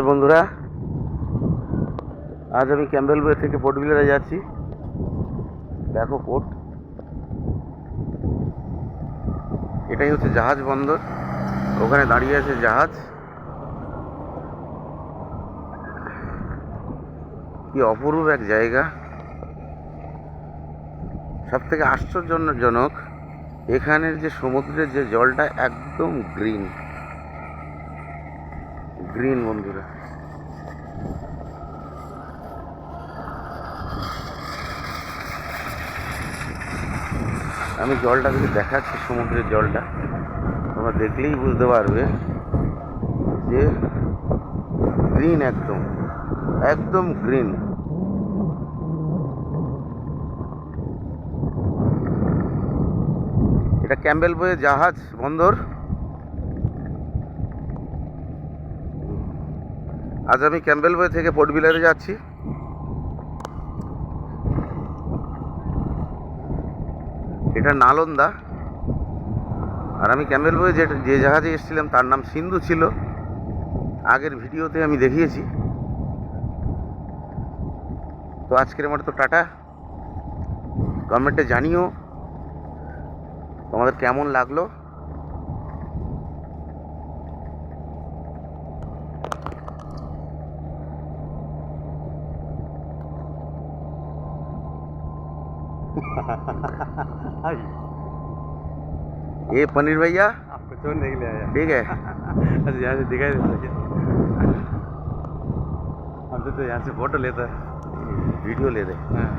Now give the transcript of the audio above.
বন্ধুরা, আজ আমি ক্যাম্বেল বে থেকে পোর্ট ব্লেয়ারে যাচ্ছি। দেখো পোর্ট, এটাই হচ্ছে জাহাজ বন্দর। ওখানে দাঁড়িয়ে আছে জাহাজ। কি অপরূপ এক জায়গা। সব থেকে আশ্চর্যজনক, এখানের যে সমুদ্রের যে জলটা একদম গ্রিন গ্রিন বন্ধুরা। আমি জলটা যদি দেখাচ্ছি, সমুদ্রের জলটা তোমরা দেখলেই বুঝতে পারবে যে গ্রিন, একদম একদম গ্রিন। এটা ক্যাম্বেল বে জাহাজ বন্দর। আজ আমি ক্যাম্বেল বে থেকে পোর্ট ব্লেয়ারে যাচ্ছি। এটা নালন্দা। আর আমি ক্যাম্বেল বে যে জাহাজে এসেছিলাম তার নাম সিন্ধু ছিল। আগের ভিডিওতে আমি দেখিয়েছি। তো আজকের মতো টাটা। কমেন্টে জানিও তোমাদের কেমন লাগলো। ये पनीर भैया आपको छोड़ने के लिए आया। ठीक है। अच्छा यहाँ से दिखाई देता क्या? हम तो यहाँ से फोटो लेता है। वीडियो ले रहे। हाँ।